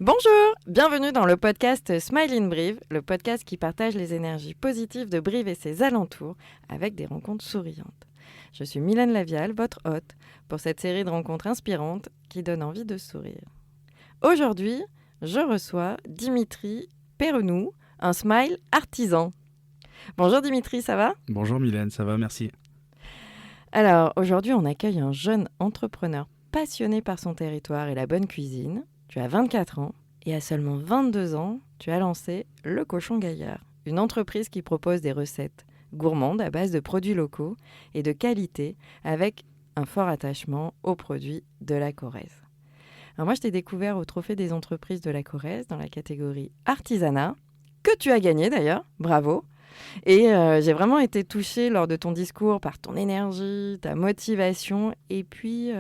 Bonjour, bienvenue dans le podcast Smile in Brive, le podcast qui partage les énergies positives de Brive et ses alentours avec des rencontres souriantes. Je suis Mylène Lavial, votre hôte, pour cette série de rencontres inspirantes qui donnent envie de sourire. Aujourd'hui, je reçois Dimitri Perrenou, un smile artisan. Bonjour Dimitri, ça va ? Bonjour Mylène, ça va, merci. Alors, aujourd'hui, on accueille un jeune entrepreneur passionné par son territoire et la bonne cuisine. Tu as 24 ans et à seulement 22 ans, tu as lancé Le Cochon Gaillard, une entreprise qui propose des recettes gourmandes à base de produits locaux et de qualité avec un fort attachement aux produits de la Corrèze. Alors moi, je t'ai découvert au Trophée des entreprises de la Corrèze dans la catégorie artisanat, que tu as gagné d'ailleurs, bravo. Et j'ai vraiment été touchée lors de ton discours par ton énergie, ta motivation et puis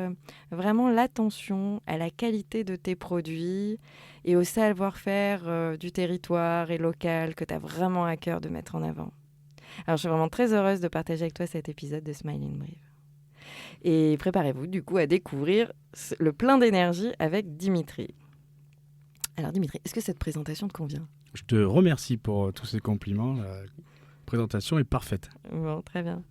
vraiment l'attention à la qualité de tes produits et au savoir-faire du territoire et local que tu as vraiment à cœur de mettre en avant. Alors je suis vraiment très heureuse de partager avec toi cet épisode de Smile in Brive. Et préparez-vous du coup à découvrir le plein d'énergie avec Dimitri. Alors Dimitri, est-ce que cette présentation te convient ? Je te remercie pour tous ces compliments. La présentation est parfaite. Bon, très bien.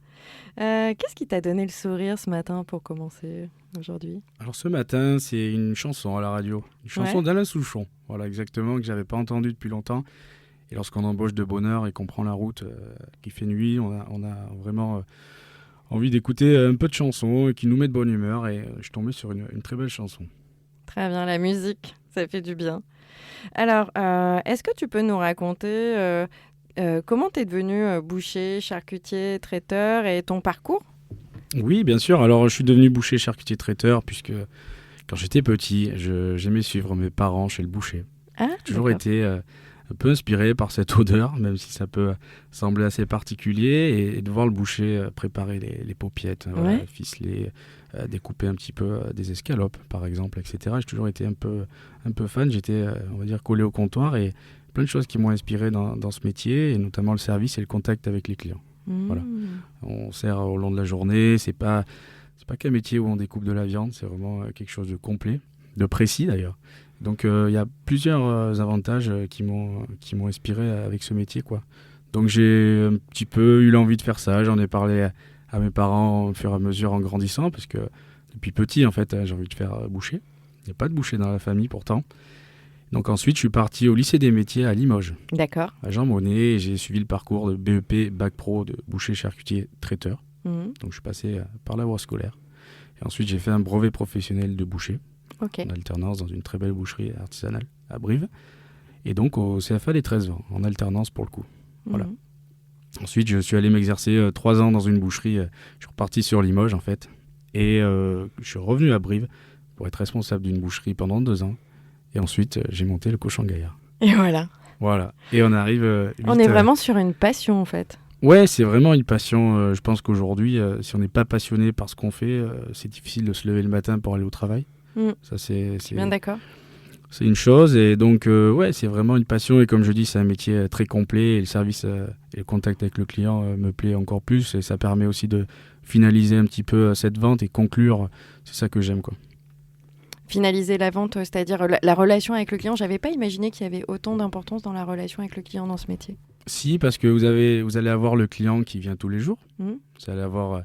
Qu'est-ce qui t'a donné le sourire ce matin pour commencer aujourd'hui ? Alors ce matin, c'est une chanson à la radio. Une chanson d'Alain Souchon. Voilà, exactement, que j'avais pas entendue depuis longtemps. Et lorsqu'on embauche de bonne heure et qu'on prend la route, qu'il fait nuit, on a vraiment envie d'écouter un peu de chansons qui nous met de bonne humeur. Et je suis tombé sur une très belle chanson. Très bien, la musique, ça fait du bien. Alors, est-ce que tu peux nous raconter comment tu es devenu boucher, charcutier, traiteur et ton parcours ? Oui, bien sûr. Alors, je suis devenu boucher, charcutier, traiteur, puisque quand j'étais petit, j'aimais suivre mes parents chez le boucher. Ah, J'ai toujours été un peu inspiré par cette odeur, même si ça peut sembler assez particulier, et de voir le boucher préparer les paupiettes, ficeler, découper un petit peu des escalopes, par exemple, etc. J'ai toujours été un peu fan. J'étais, on va dire, collé au comptoir et plein de choses qui m'ont inspiré dans ce métier, et notamment le service et le contact avec les clients. Voilà. On sert au long de la journée. C'est pas qu'un métier où on découpe de la viande, c'est vraiment quelque chose de complet, de précis d'ailleurs. Donc il y a plusieurs avantages qui m'ont inspiré avec ce métier, quoi. Donc j'ai un petit peu eu l'envie de faire ça. J'en ai parlé à mes parents au fur et à mesure en grandissant, parce que depuis petit, en fait, j'ai envie de faire boucher. Il n'y a pas de boucher dans la famille pourtant. Donc ensuite, je suis parti au lycée des métiers à Limoges. D'accord. À Jean Monnet, et j'ai suivi le parcours de BEP, Bac Pro, de boucher, charcutier, traiteur. Donc je suis passé par la voie scolaire. Et ensuite, j'ai fait un brevet professionnel de boucher. Okay. En alternance dans une très belle boucherie artisanale à Brive. Et donc au CFA des 13 ans, en alternance pour le coup. Voilà. Ensuite, je suis allé m'exercer 3 ans dans une boucherie. Je suis reparti sur Limoges, en fait. Et je suis revenu à Brive pour être responsable d'une boucherie pendant 2 ans. Et ensuite, j'ai monté Le Cochon Gaillard. Et voilà. Voilà. Et on arrive... on est vraiment sur une passion, en fait. Ouais, c'est vraiment une passion. Je pense qu'aujourd'hui, si on n'est pas passionné par ce qu'on fait, c'est difficile de se lever le matin pour aller au travail. Ça, c'est bien d'accord. C'est une chose, et donc ouais, c'est vraiment une passion, et comme je dis, c'est un métier très complet, et le service et le contact avec le client me plaît encore plus, et ça permet aussi de finaliser un petit peu cette vente et conclure. C'est ça que j'aime, quoi. Finaliser la vente, c'est-à-dire la relation avec le client. J'avais pas imaginé qu'il y avait autant d'importance dans la relation avec le client dans ce métier. Si, parce que vous allez avoir le client qui vient tous les jours, vous allez avoir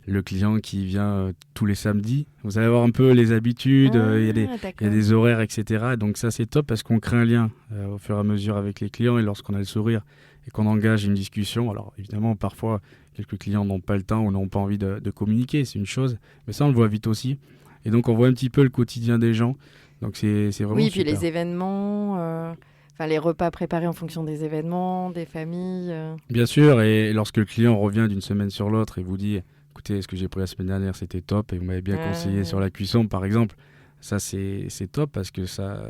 le client qui vient tous les samedis. Vous allez avoir un peu les habitudes, il y a des horaires, etc. Donc ça, c'est top, parce qu'on crée un lien au fur et à mesure avec les clients, et lorsqu'on a le sourire et qu'on engage une discussion. Alors évidemment, parfois, quelques clients n'ont pas le temps ou n'ont pas envie de communiquer, c'est une chose. Mais ça, on le voit vite aussi. Et donc, on voit un petit peu le quotidien des gens. Donc c'est vraiment oui, super. Puis les événements... les repas préparés en fonction des événements, des familles. Bien sûr, et lorsque le client revient d'une semaine sur l'autre et vous dit « Écoutez, ce que j'ai pris la semaine dernière, c'était top, et vous m'avez bien conseillé sur la cuisson, par exemple », ça, c'est top, parce que ça,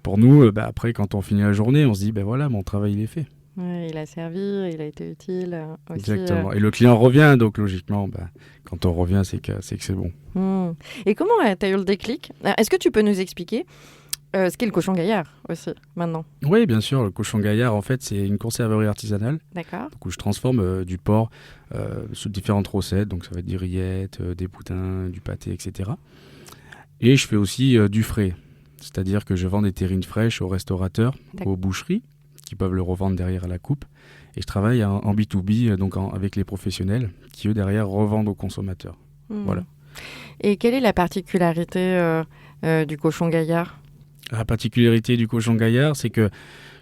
pour nous, après, quand on finit la journée, on se dit « voilà, mon travail, il est fait ». Ouais, il a servi, il a été utile. Aussi, exactement. Et le client revient, donc logiquement, quand on revient, c'est que c'est bon. Et comment tu as eu le déclic ? Est-ce que tu peux nous expliquer ce qu'est le cochon gaillard aussi, maintenant ? Oui, bien sûr. Le cochon gaillard, en fait, c'est une conserverie artisanale. D'accord. Donc, où je transforme du porc sous différentes recettes. Donc, ça va être des rillettes, des boudins, du pâté, etc. Et je fais aussi du frais. c'est-à-dire que je vends des terrines fraîches aux restaurateurs, aux boucheries, qui peuvent le revendre derrière à la coupe. Et je travaille en B2B, donc avec les professionnels, qui eux derrière revendent aux consommateurs. Voilà. Et quelle est la particularité du cochon gaillard ? La particularité du cochon gaillard, c'est que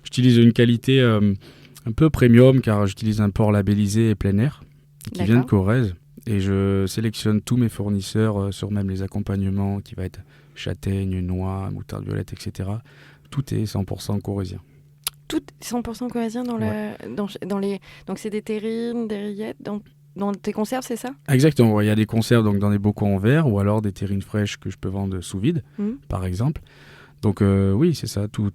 j'utilise une qualité un peu premium, car j'utilise un porc labellisé et plein air, qui vient de Corrèze. Et je sélectionne tous mes fournisseurs sur même les accompagnements, qui va être châtaigne, noix, moutarde violette, etc. Tout est 100% corrézien. Tout 100% corrézien dans les... Donc c'est des terrines, des rillettes dans tes conserves, c'est ça ? Exactement, il y a des conserves donc, dans des bocaux en verre, ou alors des terrines fraîches que je peux vendre sous vide, par exemple. Donc oui, c'est ça, tout,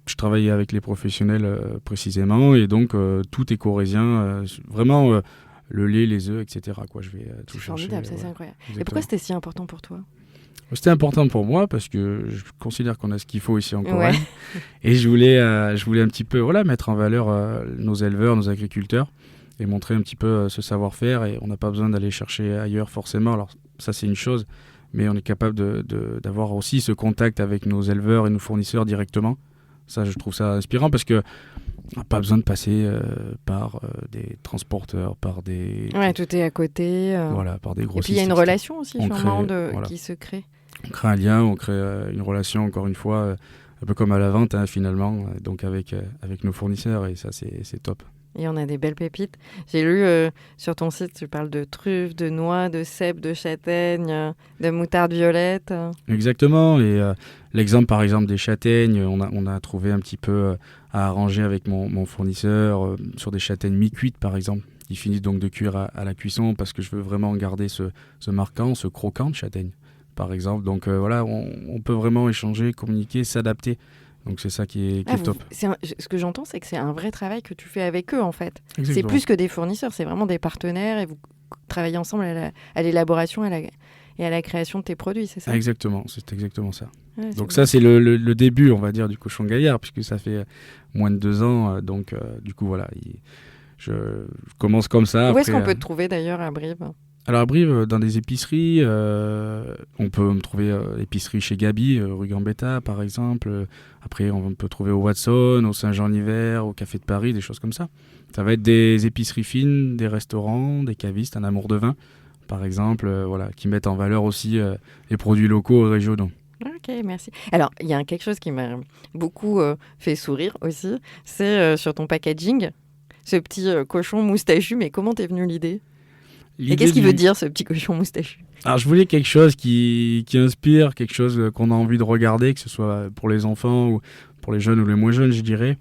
je travaille avec les professionnels précisément, et donc tout est corrézien, vraiment le lait, les œufs, etc. Quoi, je vais tout chercher. C'est formidable, ça, c'est incroyable. Exactement. Et pourquoi c'était si important pour toi ? C'était important pour moi parce que je considère qu'on a ce qu'il faut ici en Corrèze. Et je voulais un petit peu mettre en valeur nos éleveurs, nos agriculteurs, et montrer un petit peu ce savoir-faire. Et on n'a pas besoin d'aller chercher ailleurs forcément. Alors ça, c'est une chose, mais on est capable d'avoir aussi ce contact avec nos éleveurs et nos fournisseurs directement. Ça, je trouve ça inspirant parce qu'on n'a pas besoin de passer par des transporteurs, par des... Ouais, tout est à côté. Voilà, par des grossistes. Et puis il y a une relation aussi sûrement qui se crée. On crée un lien, on crée une relation, encore une fois, un peu comme à la vente finalement, donc avec nos fournisseurs, et ça c'est top. Et on a des belles pépites. J'ai lu sur ton site, tu parles de truffes, de noix, de cèpes, de châtaignes, de moutarde violette. Exactement, et l'exemple par exemple des châtaignes, on a trouvé un petit peu à arranger avec mon fournisseur sur des châtaignes mi-cuites par exemple, qui finissent donc de cuire à la cuisson, parce que je veux vraiment garder ce marquant, ce croquant de châtaigne. Par exemple, donc voilà, on peut vraiment échanger, communiquer, s'adapter. Donc c'est ça qui est top. Ce que j'entends, c'est que c'est un vrai travail que tu fais avec eux en fait. Exactement. C'est plus que des fournisseurs, c'est vraiment des partenaires, et vous travaillez ensemble à l'élaboration et à la création de tes produits, c'est ça ? Exactement, c'est exactement ça. Ouais, donc ça, c'est le début, on va dire, du cochon gaillard, puisque ça fait moins de 2 ans. Donc du coup, voilà, je commence comme ça. Où est-ce qu'on peut te trouver d'ailleurs à Brive ? Alors à Brive, dans des épiceries, on peut me trouver épicerie chez Gabi, rue Gambetta par exemple. Après, on peut trouver au Watson, au Saint-Jean-l'Hiver, au Café de Paris, des choses comme ça. Ça va être des épiceries fines, des restaurants, des cavistes, un amour de vin, par exemple, qui mettent en valeur aussi les produits locaux et régionaux. Ok, merci. Alors, il y a quelque chose qui m'a beaucoup fait sourire aussi, c'est sur ton packaging, ce petit cochon moustachu. Mais comment t'es venue l'idée ? Et qu'est-ce qu'il veut dire, ce petit cochon moustachu ? Alors, je voulais quelque chose qui inspire, quelque chose qu'on a envie de regarder, que ce soit pour les enfants ou pour les jeunes ou les moins jeunes, je dirais.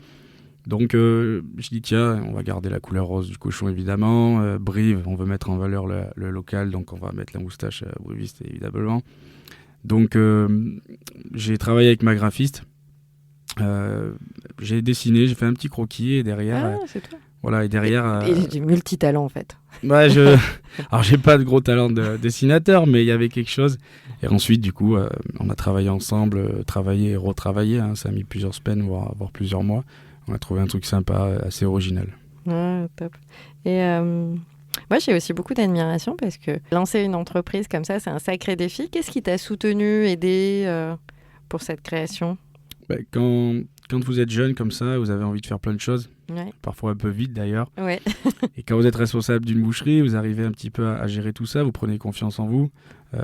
Donc, je dis, tiens, on va garder la couleur rose du cochon, évidemment. Brive, on veut mettre en valeur le local, donc on va mettre la moustache briviste, évidemment. Donc, j'ai travaillé avec ma graphiste. J'ai dessiné, j'ai fait un petit croquis, et derrière... Ah, c'est toi. Voilà, et derrière... Et du multitalent, en fait. Ouais, alors, j'ai pas de gros talent de dessinateur, mais il y avait quelque chose. Et ensuite, du coup, on a travaillé ensemble, travaillé et retravaillé. Ça a mis plusieurs semaines, voire plusieurs mois. On a trouvé un truc sympa, assez original. Ouais, top. Et moi, j'ai aussi beaucoup d'admiration parce que lancer une entreprise comme ça, c'est un sacré défi. Qu'est-ce qui t'a soutenu, aidé pour cette création ? Quand vous êtes jeune comme ça, vous avez envie de faire plein de choses, parfois un peu vite d'ailleurs. Ouais. Et quand vous êtes responsable d'une boucherie, vous arrivez un petit peu à gérer tout ça, vous prenez confiance en vous.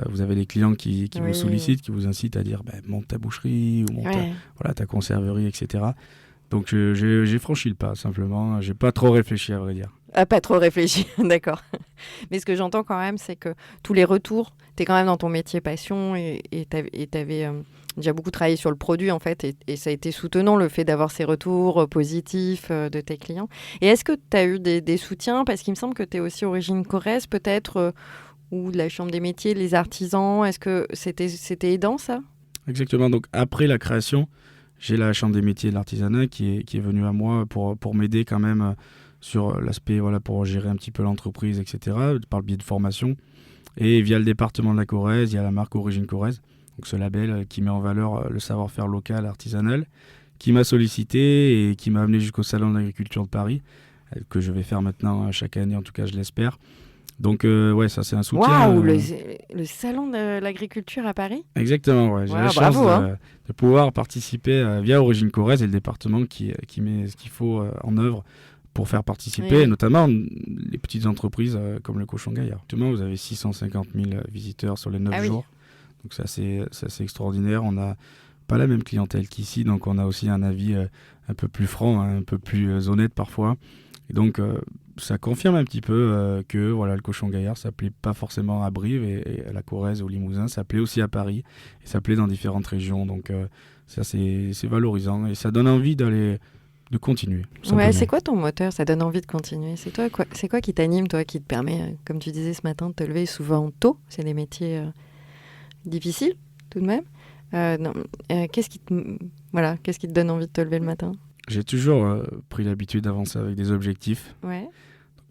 Vous avez des clients qui vous sollicitent, qui vous incitent à dire monte ta boucherie ou monte ta conserverie, etc. Donc j'ai franchi le pas simplement, j'ai pas trop réfléchi à vrai dire. Ah, pas trop réfléchi, d'accord. Mais ce que j'entends quand même, c'est que tous les retours, t'es quand même dans ton métier passion et t'avais déjà beaucoup travaillé sur le produit en fait, et ça a été soutenant le fait d'avoir ces retours positifs de tes clients. Et est-ce que t'as eu des soutiens, parce qu'il me semble que t'es aussi origine corrèze peut-être, ou de la Chambre des métiers, les artisans, est-ce que c'était aidant ça ? Exactement, donc après la création, j'ai la Chambre des métiers et de l'artisanat qui est venue à moi pour m'aider quand même sur l'aspect, pour gérer un petit peu l'entreprise, etc., par le biais de formation. Et via le département de la Corrèze, il y a la marque Origine Corrèze, donc ce label qui met en valeur le savoir-faire local, artisanal, qui m'a sollicité et qui m'a amené jusqu'au Salon de l'agriculture de Paris, que je vais faire maintenant chaque année, en tout cas je l'espère, Donc, ouais, ça, c'est un soutien. Waouh, le salon de l'agriculture à Paris. Exactement, ouais. J'ai la chance de pouvoir participer via Origine Corrèze et le département qui met ce qu'il faut en œuvre pour faire participer, Oui. notamment les petites entreprises comme le Cochon Gaillard. Actuellement, vous avez 650 000 visiteurs sur les 9 jours. Donc, ça, c'est extraordinaire. On n'a pas la même clientèle qu'ici, donc on a aussi un avis un peu plus franc, un peu plus honnête parfois. Et donc, ça confirme un petit peu que voilà, le Cochon Gaillard, ça plaît pas forcément à Brive et à la Corrèze, au Limousin, ça plaît aussi à Paris et ça plaît dans différentes régions. Donc, ça, c'est valorisant et ça donne envie de continuer. Ouais, c'est quoi ton moteur? Ça donne envie de continuer. C'est quoi qui t'anime, toi, qui te permet, comme tu disais ce matin, de te lever souvent tôt? C'est des métiers difficiles, tout de même. Qu'est-ce qui te donne envie de te lever le matin? J'ai toujours pris l'habitude d'avancer avec des objectifs,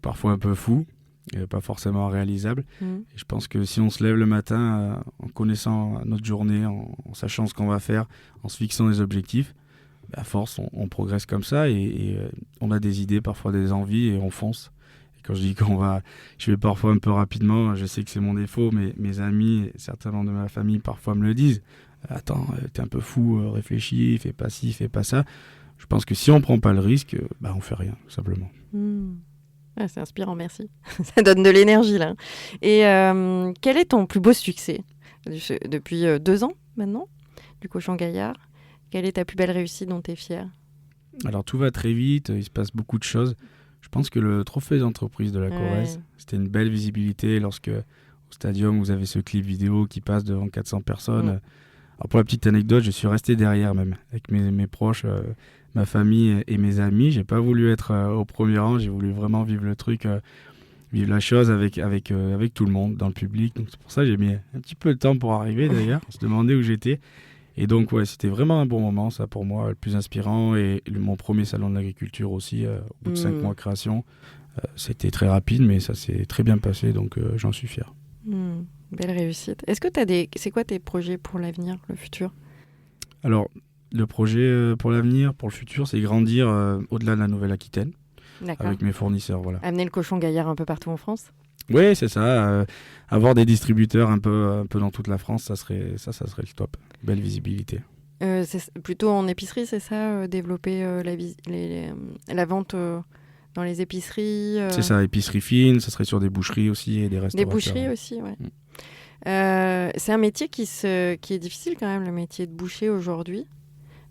parfois un peu fous, et pas forcément réalisables. Et je pense que si on se lève le matin en connaissant notre journée, en sachant ce qu'on va faire, en se fixant des objectifs, à force, on progresse comme ça et on a des idées, parfois des envies et on fonce. Et quand je dis je vais parfois un peu rapidement, je sais que c'est mon défaut, mais mes amis et certains membres de ma famille parfois me le disent. Attends, t'es un peu fou, réfléchis, fais pas ci, fais pas ça. Je pense que si on prend pas le risque, on fait rien, tout simplement. Ouais, c'est inspirant, merci. Ça donne de l'énergie, là. Et quel est ton plus beau succès depuis 2 ans, maintenant, du Cochon Gaillard? Quelle est ta plus belle réussite dont tu es fière? Alors, tout va très vite, il se passe beaucoup de choses. Je pense que le trophée d'entreprise de la Corrèze, c'était une belle visibilité lorsque, au Stadium, vous avez ce clip vidéo qui passe devant 400 personnes. Alors, pour la petite anecdote, je suis resté derrière même, avec mes proches, ma famille et mes amis. J'ai pas voulu être au premier rang, j'ai voulu vraiment vivre le truc, vivre la chose avec tout le monde, dans le public. Donc c'est pour ça que j'ai mis un petit peu de temps pour arriver d'ailleurs, on se demandait où j'étais. Et donc ouais, c'était vraiment un bon moment, ça pour moi, le plus inspirant. Et mon premier salon de l'agriculture aussi, au bout de 5 mois de création. C'était très rapide, mais ça s'est très bien passé, donc j'en suis fier. Belle réussite. Est-ce que c'est quoi tes projets pour l'avenir, le futur? Alors, le projet pour l'avenir, pour le futur, c'est grandir au-delà de la Nouvelle-Aquitaine, avec mes fournisseurs. Voilà. Amener le Cochon Gaillard un peu partout en France? Oui, c'est ça. Avoir des distributeurs un peu dans toute la France, ça serait le top. Belle visibilité. C'est plutôt en épicerie, c'est ça? Développer la vente dans les épiceries C'est ça, épicerie fine, ça serait sur des boucheries aussi et des restaurateurs. Des boucheries aussi, ouais. C'est un métier qui est difficile quand même, le métier de boucher aujourd'hui,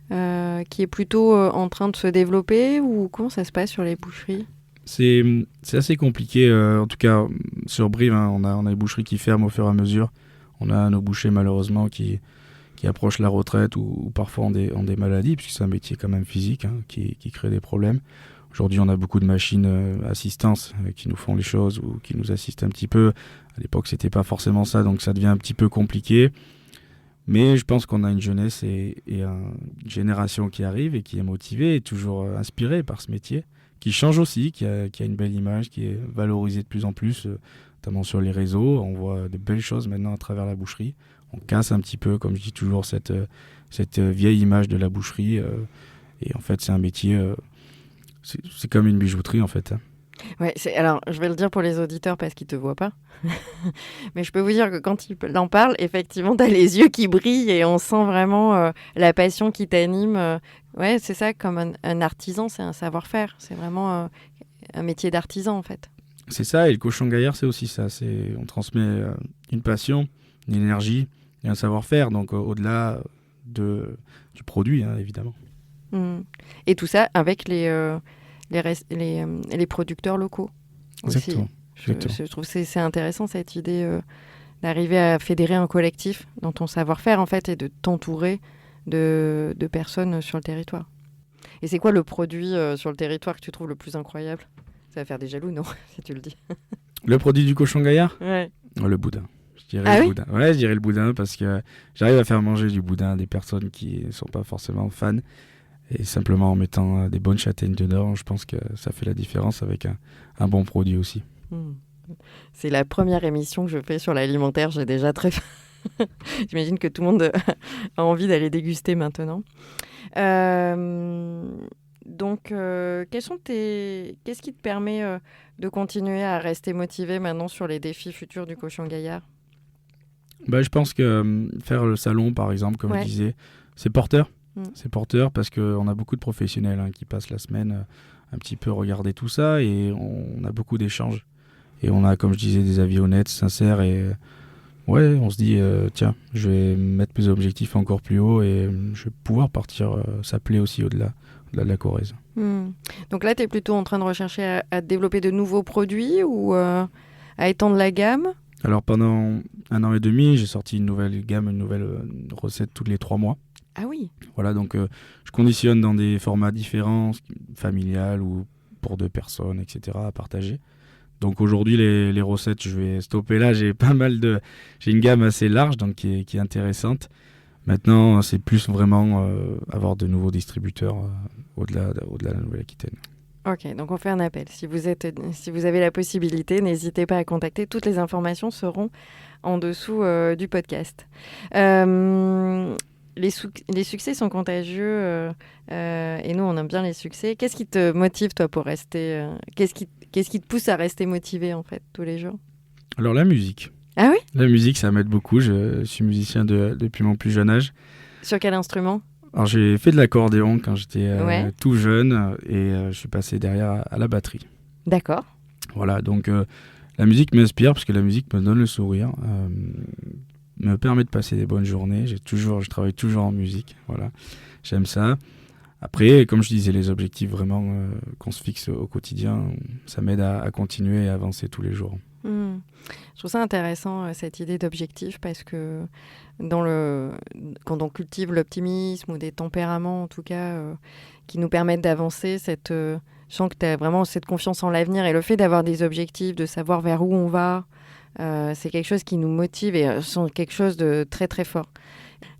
qui est plutôt en train de se développer, ou comment ça se passe sur les boucheries? C'est assez compliqué, en tout cas sur Brive, hein, on a des boucheries qui ferment au fur et à mesure. On a nos bouchers malheureusement qui approchent la retraite ou parfois ont des maladies, puisque c'est un métier quand même physique, hein, qui crée des problèmes. Aujourd'hui, on a beaucoup de machines assistance qui nous font les choses ou qui nous assistent un petit peu. À l'époque, c'était pas forcément ça, donc ça devient un petit peu compliqué. Mais je pense qu'on a une jeunesse et une génération qui arrive et qui est motivée et toujours inspirée par ce métier, qui change aussi, qui a une belle image, qui est valorisée de plus en plus, notamment sur les réseaux. On voit de belles choses maintenant à travers la boucherie. On casse un petit peu, comme je dis toujours, cette vieille image de la boucherie. Et en fait, c'est un métier... c'est comme une bijouterie, en fait. Ouais, alors, je vais le dire pour les auditeurs parce qu'ils ne te voient pas. Mais je peux vous dire que quand il en parle, effectivement, tu as les yeux qui brillent et on sent vraiment la passion qui t'anime. Ouais, c'est ça, comme un artisan, c'est un savoir-faire. C'est vraiment un métier d'artisan, en fait. C'est ça, et le Cochon Gaillard, c'est aussi ça. On transmet une passion, une énergie et un savoir-faire, donc au-delà du produit, hein, évidemment. Et tout ça avec les producteurs locaux. Exactement. Je trouve que c'est intéressant, cette idée d'arriver à fédérer un collectif dans ton savoir-faire, en fait, et de t'entourer de personnes sur le territoire. Et c'est quoi le produit sur le territoire que tu trouves le plus incroyable? Ça va faire des jaloux, non? Si tu le dis. Le produit du Cochon Gaillard? Ouais. Le boudin. Je dirais le boudin. Ouais, je dirais le boudin parce que j'arrive à faire manger du boudin à des personnes qui ne sont pas forcément fans. Et simplement en mettant des bonnes châtaignes dedans, je pense que ça fait la différence avec un bon produit aussi. C'est la première émission que je fais sur l'alimentaire. J'ai déjà très faim. J'imagine que tout le monde a envie d'aller déguster maintenant. Donc, qu'est-ce qui te permet de continuer à rester motivé maintenant sur les défis futurs du Cochon Gaillard? Je pense que faire le salon, par exemple, comme je disais, c'est porteur. C'est porteur parce qu'on a beaucoup de professionnels qui passent la semaine un petit peu regarder tout ça et on a beaucoup d'échanges. Et on a, comme je disais, des avis honnêtes, sincères et on se dit, tiens, je vais mettre mes objectifs encore plus haut et je vais pouvoir partir, ça plaît aussi au-delà de la Corrèze. Donc là, tu es plutôt en train de rechercher à développer de nouveaux produits ou à étendre la gamme? Alors pendant 1 an et demi, j'ai sorti une nouvelle gamme, une nouvelle recette tous les 3 mois. Ah oui. Voilà, donc je conditionne dans des formats différents, familial ou pour 2 personnes, etc. à partager. Donc aujourd'hui, les recettes, je vais stopper là. J'ai une gamme assez large, donc qui est intéressante. Maintenant, c'est plus vraiment avoir de nouveaux distributeurs au-delà de la Nouvelle-Aquitaine. Ok, donc on fait un appel. Si vous avez la possibilité, n'hésitez pas à contacter. Toutes les informations seront en dessous du podcast. Les succès sont contagieux et nous, on aime bien les succès. Qu'est-ce qui te motive, toi, pour rester qu'est-ce qui te pousse à rester motivé, en fait, tous les jours? Alors, la musique. Ah oui? La musique, ça m'aide beaucoup. Je suis musicien depuis mon plus jeune âge. Sur quel instrument? Alors, j'ai fait de l'accordéon quand j'étais tout jeune et je suis passé derrière à la batterie. D'accord. Voilà, donc la musique m'inspire parce que la musique me donne le sourire. Me permet de passer des bonnes journées. Je travaille toujours en musique. Voilà, j'aime ça. Après, comme je disais, les objectifs vraiment qu'on se fixe au quotidien, ça m'aide à continuer et à avancer tous les jours. Je trouve ça intéressant, cette idée d'objectif, parce que quand on cultive l'optimisme ou des tempéraments, en tout cas, qui nous permettent d'avancer, je sens que tu as vraiment cette confiance en l'avenir et le fait d'avoir des objectifs, de savoir vers où on va, c'est quelque chose qui nous motive et c'est quelque chose de très très fort.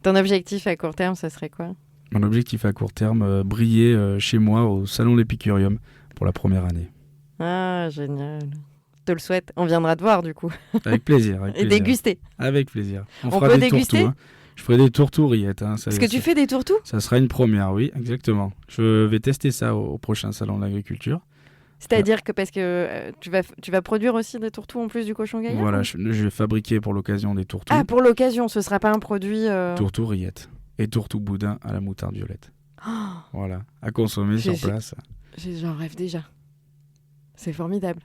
Ton objectif à court terme, ça serait quoi? Mon objectif à court terme, briller chez moi au Salon l'Épicurium pour la première année. Ah, génial. Je te le souhaite. On viendra te voir du coup. Avec plaisir. Et déguster. Avec plaisir. On peut déguster tourtous, Je ferai des tourtous rillettes. Est-ce que tu fais des tourtous? Ça sera une première, oui, exactement. Je vais tester ça au prochain Salon de l'Agriculture. C'est-à-dire que parce que tu vas produire aussi des tourtous en plus du Cochon Gaillard? Voilà, je vais fabriquer pour l'occasion des tourtous. Ah, pour l'occasion, ce ne sera pas un produit... Tourtous rillettes et tourtous boudin à la moutarde violette. Voilà, à consommer sur place. J'en rêve déjà. C'est formidable.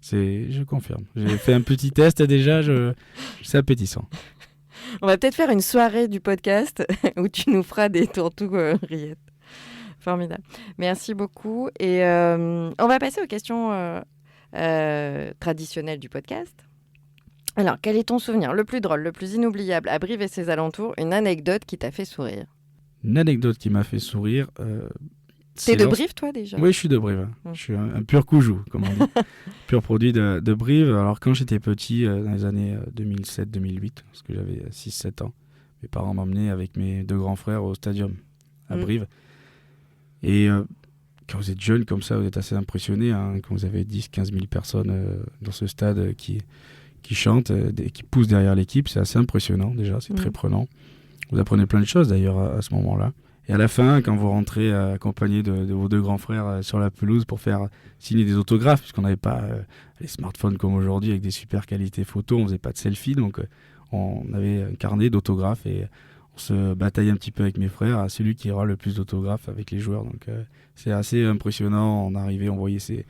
Je confirme. J'ai fait un petit test déjà, c'est appétissant. On va peut-être faire une soirée du podcast où tu nous feras des tourtous rillettes. Formidable. Merci beaucoup. Et on va passer aux questions traditionnelles du podcast. Alors, quel est ton souvenir le plus drôle, le plus inoubliable à Brive et ses alentours? Une anecdote qui t'a fait sourire? Une anecdote qui m'a fait sourire... T'es de Brive, toi, déjà? Oui, je suis de Brive. Je suis un pur coujou, comme on dit. Pur produit de Brive. Alors, quand j'étais petit, dans les années 2007-2008, parce que j'avais 6-7 ans, mes parents m'emmenaient avec mes 2 grands frères au stadium à Brive. Et quand vous êtes jeune comme ça, vous êtes assez impressionné. Quand vous avez 10-15 000 personnes dans ce stade qui chantent, qui poussent derrière l'équipe, c'est assez impressionnant déjà, c'est très prenant. Vous apprenez plein de choses d'ailleurs à ce moment-là. Et à la fin, quand vous rentrez accompagné de vos 2 grands frères sur la pelouse pour faire signer des autographes, puisqu'on n'avait pas les smartphones comme aujourd'hui avec des super qualités photos, on faisait pas de selfie, donc on avait un carnet d'autographes et on se bataillait un petit peu avec mes frères à celui qui aura le plus d'autographes avec les joueurs. Donc c'est assez impressionnant. On arrivait, on voyait ces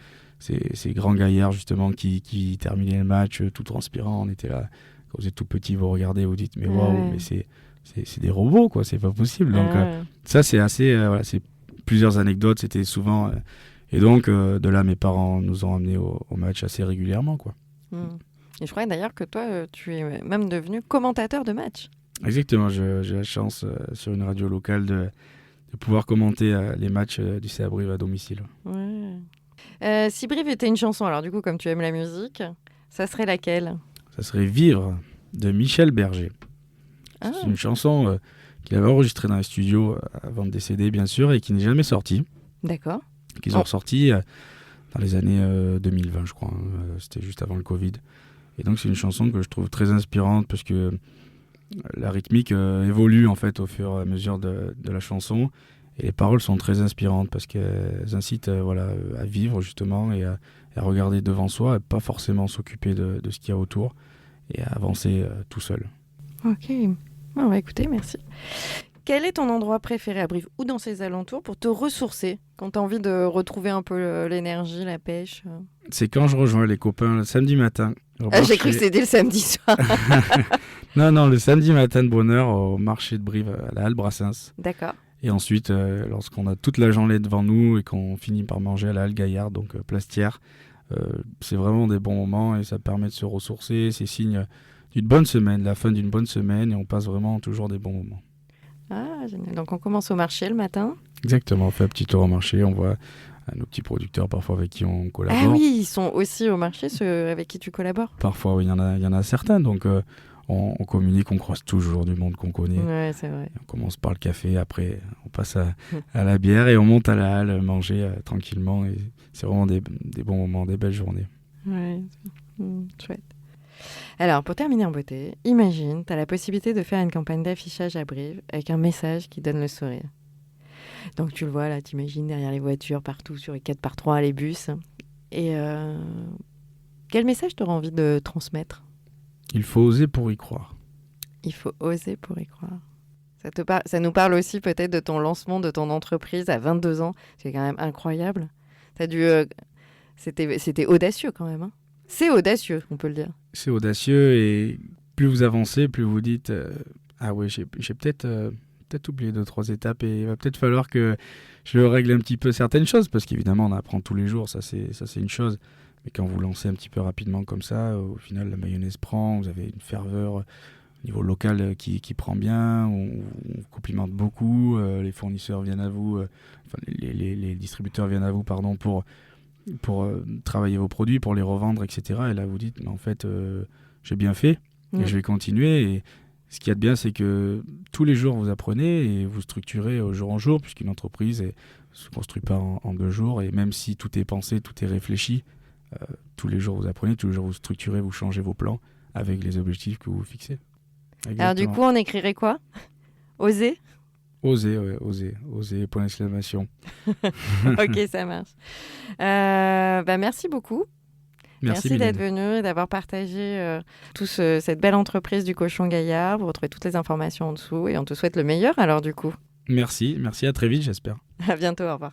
grands gaillards justement qui terminaient le match tout transpirant. On était là, quand vous êtes tout petit, vous regardez, vous dites mais waouh, mais c'est des robots quoi, c'est pas possible. Donc ça c'est assez, c'est plusieurs anecdotes, c'était souvent et donc de là mes parents nous ont emmenés au match assez régulièrement quoi. Et je crois d'ailleurs que toi tu es même devenu commentateur de match. Exactement, j'ai la chance sur une radio locale de pouvoir commenter les matchs du CA Brive à domicile. Ouais. Si Brive était une chanson, alors du coup comme tu aimes la musique, ça serait laquelle? Ça serait Vivre de Michel Berger. C'est une chanson qu'il avait enregistrée dans les studios avant de décéder bien sûr et qui n'est jamais sortie. D'accord. Qu'ils ont ressorti dans les années 2020 je crois, c'était juste avant le Covid. Et donc c'est une chanson que je trouve très inspirante parce que la rythmique évolue en fait au fur et à mesure de la chanson Et les paroles sont très inspirantes parce qu'elles incitent à vivre justement et à regarder devant soi, et pas forcément s'occuper de ce qu'il y a autour et à avancer tout seul. Ok, on va écouter, merci. Quel est ton endroit préféré à Brive ou dans ses alentours pour te ressourcer quand tu as envie de retrouver un peu l'énergie, la pêche? C'est quand je rejoins les copains le samedi matin. J'ai cru que c'était le samedi soir. Non, le samedi matin de bonne heure au marché de Brive à la Halle Brassens. D'accord. Et ensuite, lorsqu'on a toute la journée devant nous et qu'on finit par manger à la Halle Gaillard, donc Plastière, c'est vraiment des bons moments et ça permet de se ressourcer. C'est signe d'une bonne semaine, la fin d'une bonne semaine, et on passe vraiment toujours des bons moments. Ah, génial. Donc on commence au marché le matin. Exactement, on fait un petit tour au marché, on voit nos petits producteurs parfois avec qui on collabore. Ah oui, ils sont aussi au marché, ceux avec qui tu collabores? Parfois, oui, il y en a certains, donc on communique, on croise toujours du monde qu'on connaît. Ouais, c'est vrai. On commence par le café, après on passe à la bière et on monte à la halle manger tranquillement. Et c'est vraiment des bons moments, des belles journées. Ouais, chouette. Alors, pour terminer en beauté, imagine, tu as la possibilité de faire une campagne d'affichage à Brive avec un message qui donne le sourire. Donc, tu le vois, là, t'imagines derrière les voitures, partout, sur les 4x3, les bus. Et quel message tu auras envie de transmettre? Il faut oser pour y croire. Il faut oser pour y croire. Ça nous parle aussi peut-être de ton lancement de ton entreprise à 22 ans. C'est quand même incroyable. C'était audacieux quand même, hein. C'est audacieux, on peut le dire. C'est audacieux et plus vous avancez, plus vous dites ah ouais, j'ai peut-être oublié 2-3 étapes et il va peut-être falloir que je règle un petit peu certaines choses parce qu'évidemment on apprend tous les jours, ça c'est une chose. Mais quand vous lancez un petit peu rapidement comme ça, au final la mayonnaise prend, vous avez une ferveur au niveau local qui prend bien, on complimente beaucoup, les fournisseurs viennent à vous, les distributeurs viennent à vous pour travailler vos produits, pour les revendre, etc. Et là, vous dites, mais en fait, j'ai bien fait et je vais continuer. Et ce qu'il y a de bien, c'est que tous les jours, vous apprenez et vous structurez au jour en jour, puisqu'une entreprise ne se construit pas en 2 jours. Et même si tout est pensé, tout est réfléchi, tous les jours, vous apprenez, tous les jours, vous structurez, vous changez vos plans avec les objectifs que vous fixez. Exactement. Alors du coup, on écrirait quoi? Oser? Oser, point d'exclamation. Ok, ça marche. Merci beaucoup. Merci d'être venu et d'avoir partagé cette belle entreprise du Cochon Gaillard. Vous retrouvez toutes les informations en dessous et on te souhaite le meilleur alors du coup. Merci, à très vite j'espère. À bientôt, au revoir.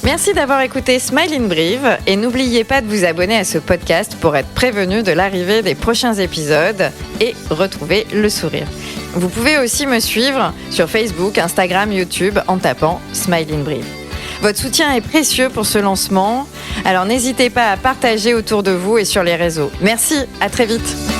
Merci d'avoir écouté Smile in Brive et n'oubliez pas de vous abonner à ce podcast pour être prévenu de l'arrivée des prochains épisodes et retrouver le sourire. Vous pouvez aussi me suivre sur Facebook, Instagram, YouTube en tapant Smile in Brive. Votre soutien est précieux pour ce lancement, alors n'hésitez pas à partager autour de vous et sur les réseaux. Merci, à très vite.